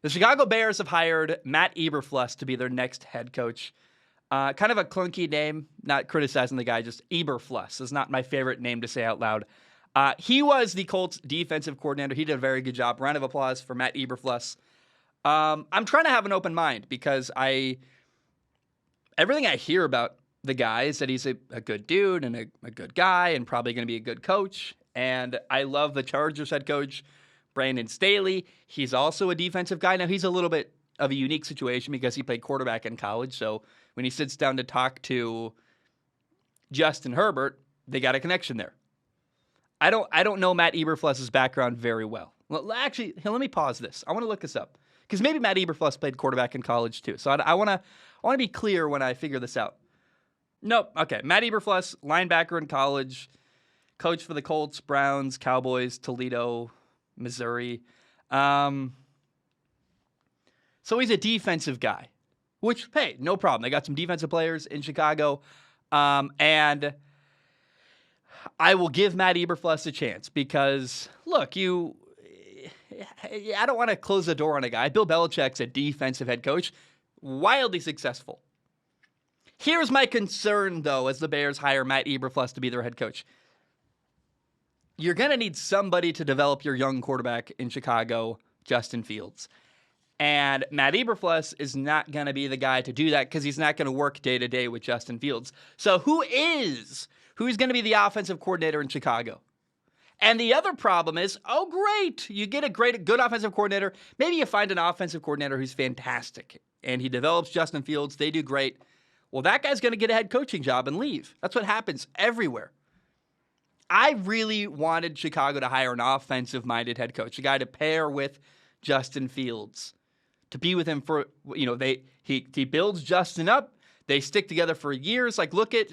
The Chicago Bears have hired Matt Eberflus to be their next head coach. Kind of a clunky name, not criticizing the guy, just Eberflus is not my favorite name to say out loud. He was the Colts defensive coordinator. He did a very good job. Round of applause for Matt Eberflus. I'm trying to have an open mind because everything I hear about the guy is that he's a good dude and a good guy and probably going to be a good coach. And I love the Chargers head coach, Brandon Staley. He's also a defensive guy. Now, he's a little bit of a unique situation because he played quarterback in college. So when he sits down to talk to Justin Herbert, they got a connection there. I don't know Matt Eberflus's background very well. Actually, let me pause this. I want to look this up because maybe Matt Eberflus played quarterback in college too. So I want to be clear when I figure this out. Nope. Okay. Matt Eberflus, linebacker in college, coach for the Colts, Browns, Cowboys, Toledo, Missouri. So he's a defensive guy, which, hey, no problem. They got some defensive players in Chicago. And I will give Matt Eberflus a chance because, look, I don't want to close the door on a guy. Bill Belichick's a defensive head coach, wildly successful. Here's my concern, though, as the Bears hire Matt Eberflus to be their head coach. You're going to need somebody to develop your young quarterback in Chicago, Justin Fields. And Matt Eberflus is not going to be the guy to do that because he's not going to work day-to-day with Justin Fields. So who's going to be the offensive coordinator in Chicago? And the other problem is, oh, great, you get a good offensive coordinator. Maybe you find an offensive coordinator who's fantastic, and he develops Justin Fields. They do great. Well, that guy's going to get a head coaching job and leave. That's what happens everywhere. I really wanted Chicago to hire an offensive-minded head coach, a guy to pair with Justin Fields, to be with him for, he builds Justin up. They stick together for years. Like, look at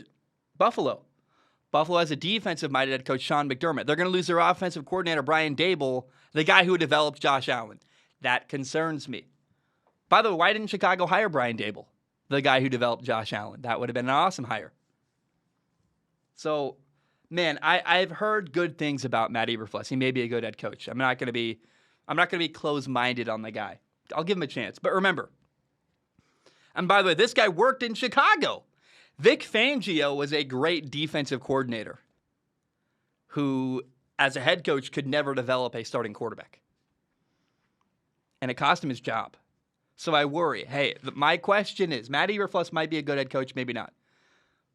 Buffalo. Buffalo has a defensive-minded head coach, Sean McDermott. They're going to lose their offensive coordinator, Brian Daboll, the guy who developed Josh Allen. That concerns me. By the way, why didn't Chicago hire Brian Daboll, the guy who developed Josh Allen? That would have been an awesome hire. So, man, I've heard good things about Matt Eberflus. He may be a good head coach. I'm not going to be close-minded on the guy. I'll give him a chance. But remember, and by the way, this guy worked in Chicago. Vic Fangio was a great defensive coordinator who, as a head coach, could never develop a starting quarterback. And it cost him his job. So I worry. Hey, my question is, Matt Eberflus might be a good head coach, maybe not.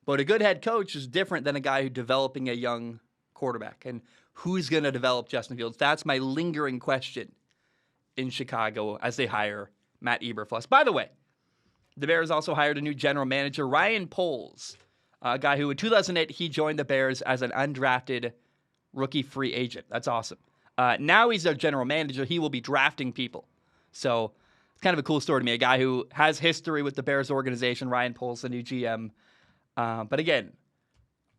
But a good head coach is different than a guy who's developing a young quarterback. And who's going to develop Justin Fields? That's my lingering question in Chicago as they hire Matt Eberflus. By the way, the Bears also hired a new general manager, Ryan Poles, a guy who in 2008, he joined the Bears as an undrafted rookie free agent. That's awesome. Now he's their general manager. He will be drafting people. So it's kind of a cool story to me. A guy who has history with the Bears organization, Ryan Poles, the new GM. But again,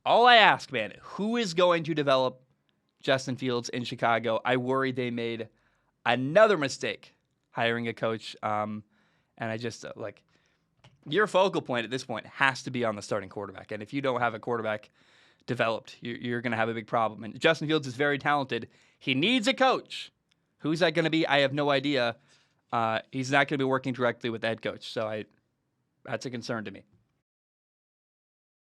all I ask, man, who is going to develop Justin Fields in Chicago? I worry they made another mistake hiring a coach. And I just, your focal point at this point has to be on the starting quarterback. And if you don't have a quarterback developed, you're going to have a big problem. And Justin Fields is very talented. He needs a coach. Who's that going to be? I have no idea. He's not going to be working directly with the head coach. So that's a concern to me.